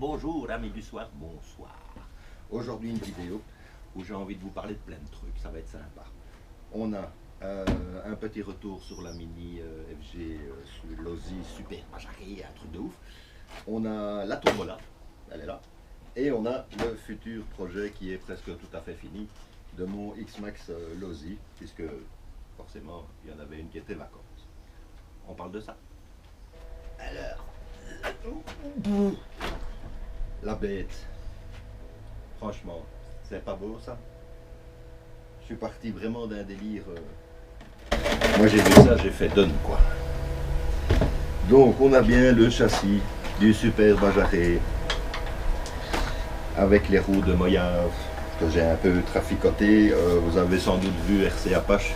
bonjour, amis du soir, bonsoir. Aujourd'hui une vidéo où j'ai envie de vous parler de plein de trucs, ça va être sympa. On a un petit retour sur la mini FG sur l'Ausy Super Bajaré, un truc de ouf. On a la tombola, elle est là. Et on a le futur projet qui est presque tout à fait fini de mon X-Max l'Ausy, puisque forcément il y en avait une qui était vacante. On parle de ça. Alors, la bête, franchement, c'est pas beau ça. Je suis parti vraiment d'un délire. Moi j'ai vu ça, j'ai fait donne quoi. Donc on a bien le châssis du Super Bajaré avec les roues de Moyave que j'ai un peu traficoté. Vous avez sans doute vu RC Apache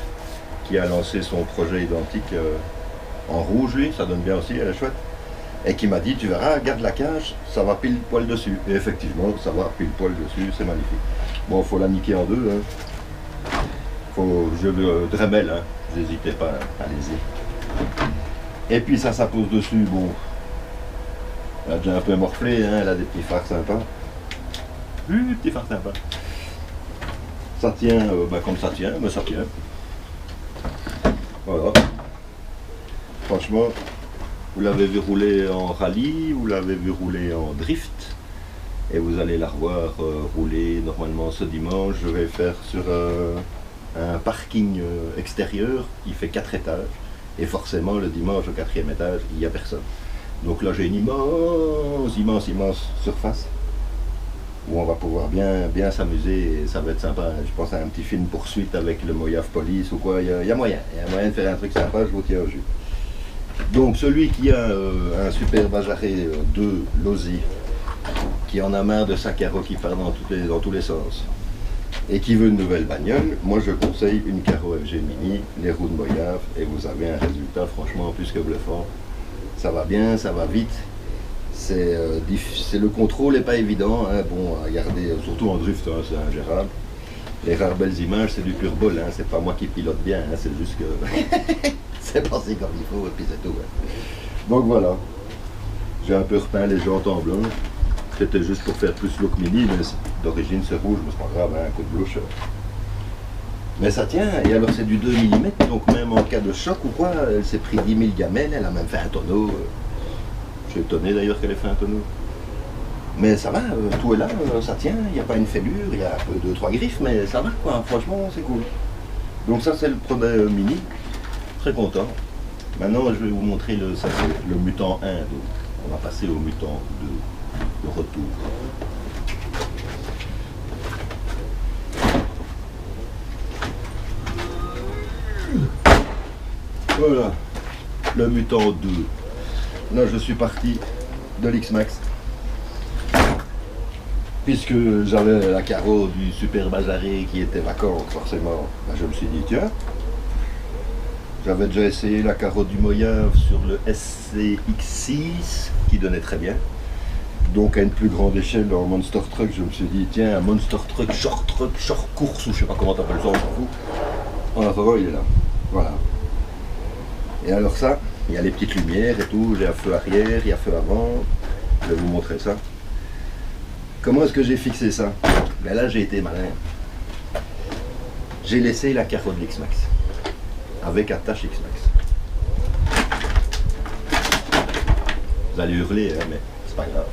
qui a lancé son projet identique en rouge, lui, ça donne bien aussi, elle est chouette. Et qui m'a dit, tu verras, garde la cage, ça va pile poil dessus. Et effectivement, ça va pile poil dessus, c'est magnifique. Bon, faut la niquer en deux. Hein. Je le Dremel, hein. N'hésitez pas, hein. Allez-y. Et puis ça pose dessus, bon. Elle a déjà un peu morflé, hein. Elle a des petits phares sympas. Oui, des petits phares sympas. Ça tient, comme ça tient, mais ça tient. Voilà. Franchement, vous l'avez vu rouler en rallye, vous l'avez vu rouler en drift, et vous allez la revoir rouler normalement ce dimanche. Je vais faire sur un parking extérieur qui fait 4 étages, et forcément le dimanche au 4e étage, il n'y a personne. Donc là j'ai une immense surface où on va pouvoir bien s'amuser, et ça va être sympa. Je pense à un petit film poursuite avec le Moyave Police ou quoi, il y a moyen de faire un truc sympa, je vous tiens au jus. Donc celui qui a un Super Bajaré de l'Ausy, qui en a marre de sa carreau qui part dans tous les sens, et qui veut une nouvelle bagnole, moi je conseille une Caro FG Mini, les roues de Moyave, et vous avez un résultat franchement plus que bluffant. Ça va bien, ça va vite. Le contrôle n'est pas évident, hein. Bon, à garder, surtout en drift, hein, c'est ingérable. Les rares belles images, c'est du pur bol, hein. C'est pas moi qui pilote bien, hein. C'est juste que c'est passé comme il faut et puis c'est tout. Ouais. Donc voilà, j'ai un peu repeint les jantes en blanc. C'était juste pour faire plus look mini, mais d'origine c'est rouge, mais c'est pas grave, hein, un coup de blouche. Mais ça tient, et alors c'est du 2 mm, donc même en cas de choc ou quoi, elle s'est pris 10 000 gamelles, elle a même fait un tonneau. Je suis étonné d'ailleurs qu'elle ait fait un tonneau. Mais ça va, tout est là, ça tient, il n'y a pas une fêlure, il y a un peu 2-3 griffes, mais ça va quoi, franchement c'est cool. Donc ça c'est le projet mini, très content. Maintenant je vais vous montrer ça c'est le Mutant 1, donc on va passer au Mutant 2, le retour. Voilà, le Mutant 2. Là je suis parti de l'X-Max, puisque j'avais la carreau du Super Bajaré qui était vacante forcément, ben, je me suis dit tiens, j'avais déjà essayé la carreau du Moyave sur le SCX qui donnait très bien, donc à une plus grande échelle en Monster Truck, je me suis dit tiens, un Monster Truck, short course ou je sais pas comment t'appelles ça, on s'en fout. En attendant il est là, voilà. Et alors ça, il y a les petites lumières et tout, il y a feu arrière, il y a feu avant, je vais vous montrer ça. Comment est-ce que j'ai fixé ça? Ben là j'ai été malin. J'ai laissé la carreau de l'X-Max, avec attache X-Max. Vous allez hurler, hein, mais c'est pas grave.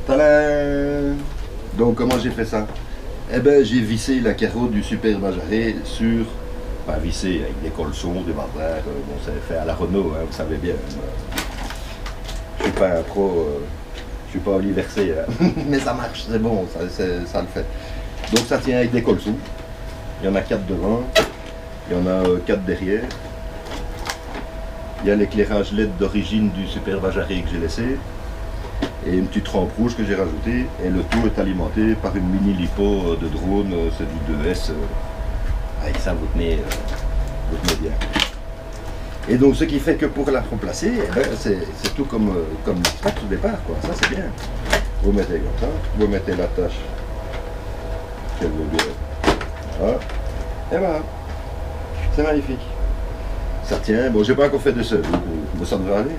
Tadam! Donc comment j'ai fait ça? Eh ben j'ai vissé la carreau du Super Bajaré sur... Pas vissé avec des colsons, des barbares, bon c'est fait à la Renault, hein, vous savez bien. Je suis pas un pro, je suis pas Oliver C, hein. Mais ça marche, c'est bon, ça le fait. Donc ça tient avec des colsons, il y en a 4 devant, il y en a 4 derrière. Il y a l'éclairage LED d'origine du Super Bajaré que j'ai laissé, et une petite rampe rouge que j'ai rajoutée, et le tout est alimenté par une mini lipo de drone, c'est du 2S. Avec ça vous tenez bien. Et donc ce qui fait que pour la remplacer, eh ben, c'est tout comme l'X-Max au départ, quoi. Ça c'est bien. Vous mettez comme ça, vous mettez l'attache qu'elle veut bien. Voilà. Et voilà. C'est magnifique. Ça tient. Bon, j'ai pas encore fait de seul, mais ça devrait aller.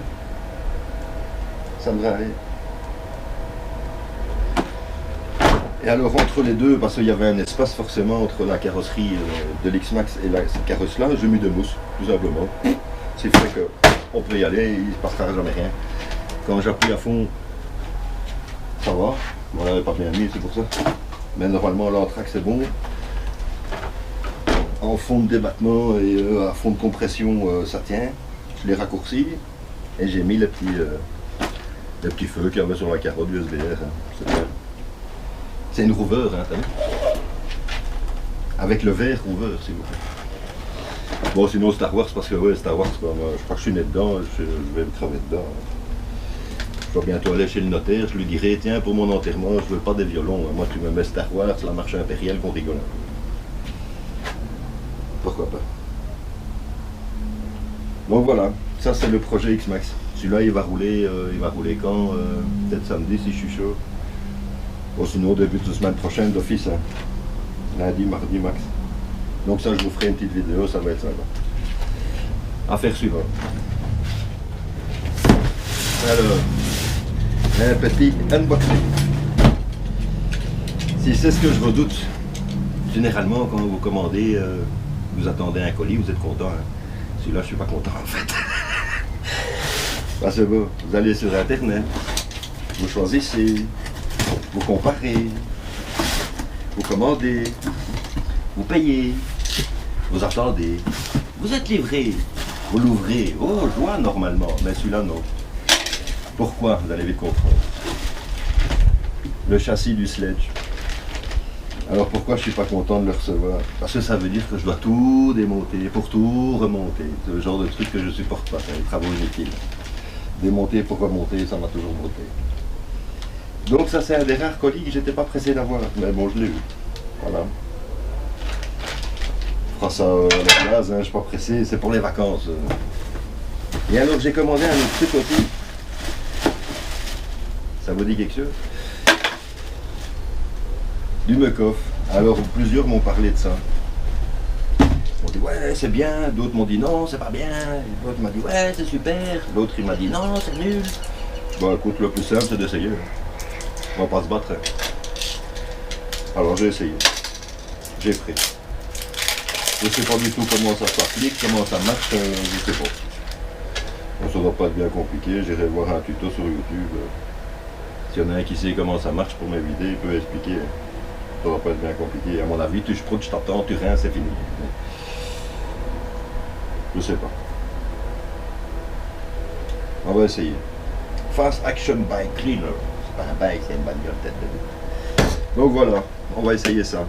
Ça devrait aller. Et alors entre les deux, parce qu'il y avait un espace forcément entre la carrosserie de l'X-Max et cette carrosse-là, j'ai mis de mousse, tout simplement. C'est fait qu'on peut y aller, il ne se passera jamais rien. Quand j'appuie à fond, ça va. On l'avait pas bien mis, c'est pour ça. Mais normalement l'entraque c'est bon. En fond de débattement et à fond de compression, ça tient. Je l'ai raccourci et j'ai mis les petits feux qu'il y avait sur la carotte du SBR. C'est une rouveur, hein, t'as vu? Avec le verre rouveur, s'il vous plaît. Bon, sinon Star Wars, parce que ouais, Star Wars, je crois que je suis né dedans, je vais me crever dedans. Je dois bientôt aller chez le notaire, je lui dirai, tiens, pour mon enterrement, je veux pas des violons. Moi, tu me mets Star Wars, la marche impériale, qu'on rigole. Pourquoi pas? Donc voilà, ça c'est le projet X-Max. Celui-là, il va rouler quand? Peut-être samedi si je suis chaud. Bon, sinon, début de semaine prochaine d'office, hein. Lundi, mardi max. Donc ça, je vous ferai une petite vidéo, ça va être sympa. Affaire suivante. Alors, un petit unboxing. Si c'est ce que je redoute, généralement, quand vous commandez, vous attendez un colis, vous êtes content. Hein. Celui-là, je suis pas content en fait. Bah, c'est beau. Vous allez sur Internet, vous choisissez, vous comparez, vous commandez, vous payez, vous attendez, vous êtes livré, vous l'ouvrez. Oh, joie normalement, mais celui-là non. Pourquoi? Vous allez vite comprendre. Le châssis du Sledge. Alors pourquoi je suis pas content de le recevoir? Parce que ça veut dire que je dois tout démonter pour tout remonter. C'est le genre de truc que je supporte pas, c'est des travaux inutiles. Démonter pour remonter, ça m'a toujours monté. Donc ça c'est un des rares colis que j'étais pas pressé d'avoir. Mais bon, je l'ai eu. Voilà. Je ferai ça à la base, hein, je suis pas pressé, c'est pour les vacances. Et alors j'ai commandé un autre truc aussi. Ça vous dit quelque chose? Du Mekov. Alors plusieurs m'ont parlé de ça. Ils m'ont dit ouais c'est bien, d'autres m'ont dit non c'est pas bien, l'autre m'a dit ouais c'est super, l'autre il m'a dit non c'est nul. Bon écoute, le plus simple c'est d'essayer. On va pas se battre. Alors j'ai essayé. J'ai pris. Je sais pas du tout comment ça s'applique, comment ça marche, je sais pas. Bon, ça doit pas être bien compliqué, j'irai voir un tuto sur YouTube. S'il y en a un qui sait comment ça marche pour m'éviter, il peut expliquer. Ça va pas être bien compliqué. À mon avis, tu je t'attends, tu rien, c'est fini. Je sais pas. On va essayer. Fast Action Bike Cleaner. C'est pas un bike, c'est une bagnole tête de vie. Donc voilà, on va essayer ça. Un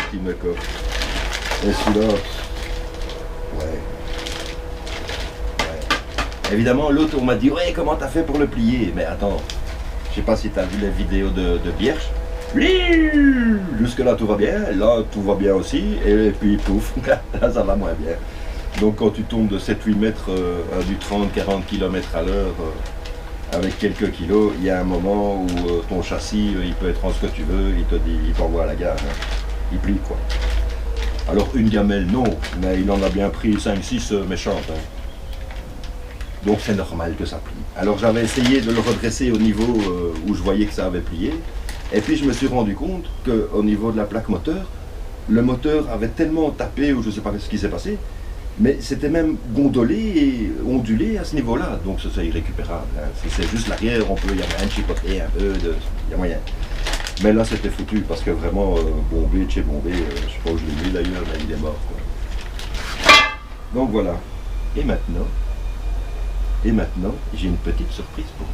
petit Mekov. Et celui-là, ouais. Évidemment, l'autre, on m'a dit, ouais, comment t'as fait pour le plier? Mais attends, je sais pas si t'as vu les vidéos de Biersch. Jusque-là, tout va bien. Là, tout va bien aussi. Et puis, pouf, là, ça va moins bien. Donc, quand tu tombes de 7-8 mètres à du 30-40 km à l'heure, avec quelques kilos, il y a un moment où ton châssis, il peut être en ce que tu veux, il te dit, il t'envoie à la gare. Hein. Il plie, quoi. Alors, une gamelle, non, mais il en a bien pris 5-6 méchantes. Hein. Donc c'est normal que ça plie. Alors j'avais essayé de le redresser au niveau où je voyais que ça avait plié. Et puis je me suis rendu compte qu'au niveau de la plaque moteur, le moteur avait tellement tapé, ou je ne sais pas ce qui s'est passé, mais c'était même gondolé et ondulé à ce niveau-là. Donc c'est irrécupérable. Hein. Si c'est juste l'arrière, il y a moyen de chipoter un peu, il y a moyen. Mais là c'était foutu parce que vraiment bombé, chez bombé, je ne sais pas où je l'ai mis d'ailleurs, mais il est mort. Quoi. Donc voilà. Et maintenant, j'ai une petite surprise pour vous.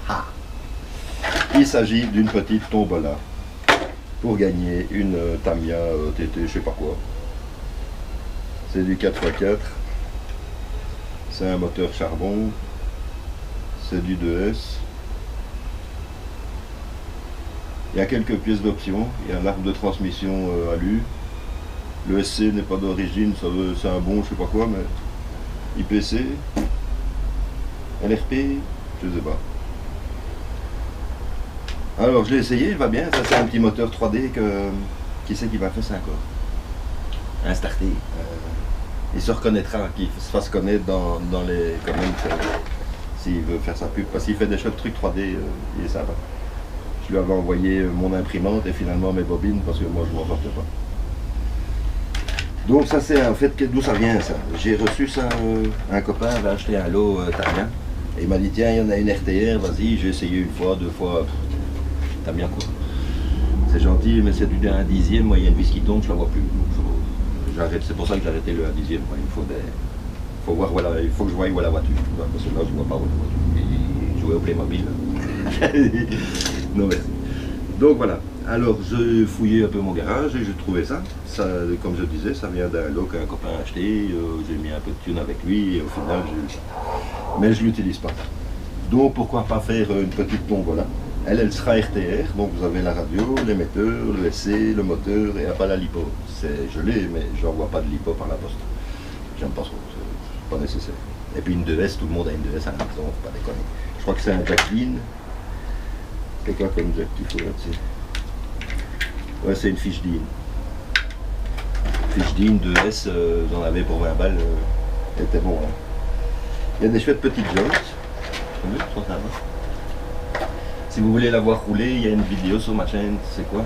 Ah. Il s'agit d'une petite tombola pour gagner une Tamiya TT, je sais pas quoi. C'est du 4x4. C'est un moteur charbon. C'est du 2S. Il y a quelques pièces d'option, il y a l'arbre de transmission alu. Le SC n'est pas d'origine, c'est un bon je sais pas quoi, mais IPC, LRP, je sais pas. Alors je l'ai essayé, il va bien, ça c'est un petit moteur 3D que qui c'est qui va faire ça encore? Un starter. il se reconnaîtra, qu'il se fasse connaître dans les comments s'il veut faire sa pub. Parce qu'il fait des chouettes trucs 3D, il est sympa. Je lui avais envoyé mon imprimante et finalement mes bobines parce que moi je m'en porte pas. Donc ça c'est un fait, d'où ça vient ça. J'ai reçu ça, un copain avait acheté un lot Tamia et il m'a dit tiens il y en a une RTR, vas-y, j'ai essayé une fois, deux fois, Tamia quoi. C'est gentil mais c'est du 1/10e, moi il y a une vis qui tombe, je la vois plus. J'arrête, c'est pour ça que j'ai arrêté le 1/10e, moi. Faut voir, voilà, il faut que je voie où est la voiture, parce que là je vois pas où est la voiture. Et jouer au Playmobil. Non merci. Donc voilà. Alors, j'ai fouillé un peu mon garage et j'ai trouvé ça. Ça, comme je disais, ça vient d'un lot qu'un copain a acheté. J'ai mis un peu de thune avec lui et au final, j'ai eu ça. Mais je ne l'utilise pas. Donc, pourquoi pas faire une petite tombola. Elle sera RTR, donc vous avez la radio, l'émetteur, le SC, le moteur et pas la lipo. Je l'ai, mais je n'envoie pas de lipo par la poste. J'aime pas trop, c'est pas nécessaire. Et puis une 2S, tout le monde a une 2S à la maison, faut pas déconner. Je crois que c'est un Jacqueline. C'est quoi comme jack qu'il faut là-dessus? Ouais, c'est une Fishdean. Fishdean 2S, j'en avais pour 20 balles, était bon. Hein. Il y a des chouettes petites joints. Si vous voulez la voir rouler, il y a une vidéo sur ma chaîne, c'est quoi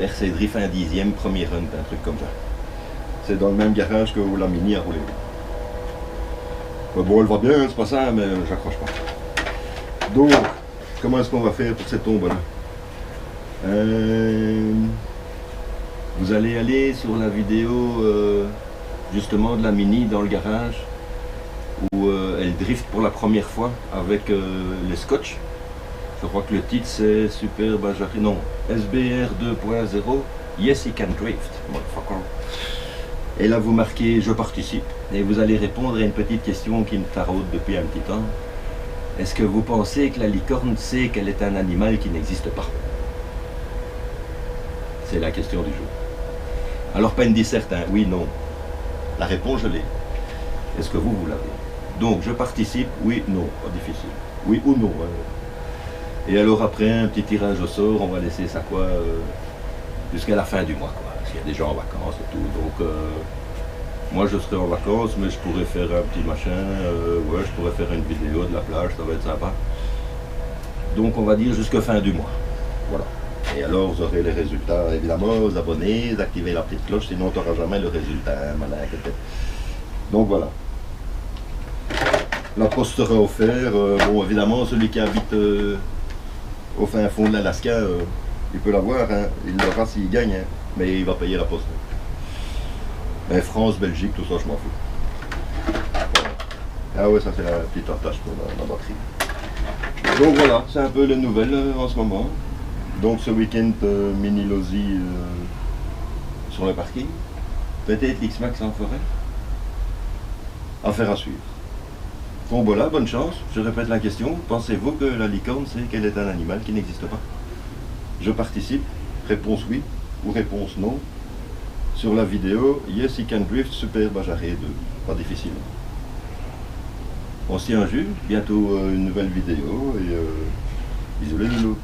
RC Drift 1/10e, premier run, un truc comme ça. C'est dans le même garage que où la Mini a roulé. Bon, elle va bien, c'est pas ça, mais j'accroche pas. Donc, comment est-ce qu'on va faire pour cette tombe-là? Vous allez aller sur la vidéo justement de la Mini dans le garage où elle drift pour la première fois avec les scotch. Je crois que le titre c'est Super Bajari, non, SBR 2.0, Yes, he can drift. Et là vous marquez je participe et vous allez répondre à une petite question qui me taraude depuis un petit temps. Est-ce que vous pensez que la licorne sait qu'elle est un animal qui n'existe pas? C'est la question du jour. Alors pas une disserte, hein, oui, non. La réponse je l'ai. Est-ce que vous l'avez? Donc je participe, oui, non, pas difficile. Oui ou non. Et alors après un petit tirage au sort, on va laisser ça quoi jusqu'à la fin du mois quoi. Parce qu'il y a des gens en vacances et tout. Donc moi je serai en vacances, mais je pourrais faire un petit machin. Ouais, je pourrais faire une vidéo de la plage, ça va être sympa. Donc on va dire jusqu'à fin du mois. Voilà. Et alors vous aurez les résultats, évidemment, vous abonnez, vous activez la petite cloche, sinon tu n'auras jamais le résultat. Donc voilà. La poste sera offerte. Bon, évidemment, celui qui habite au fin fond de l'Alaska, il peut l'avoir, hein. Il l'aura s'il gagne, hein. Mais il va payer la poste. Mais France, Belgique, tout ça, je m'en fous. Voilà. Ah ouais, ça c'est la petite attache pour la batterie. Donc voilà, c'est un peu les nouvelles en ce moment. Donc ce week-end, mini Losi sur le parking. Peut-être l'X-Max en forêt. Affaire à suivre. Bon voilà, bonne chance. Je répète la question. Pensez-vous que la licorne sait qu'elle est un animal qui n'existe pas? Je participe. Réponse oui ou réponse non. Sur la vidéo, Yes, he can drift, Super Bajari 2. Pas difficile. On s'y en jus. Bientôt une nouvelle vidéo. Et bisous les loulous.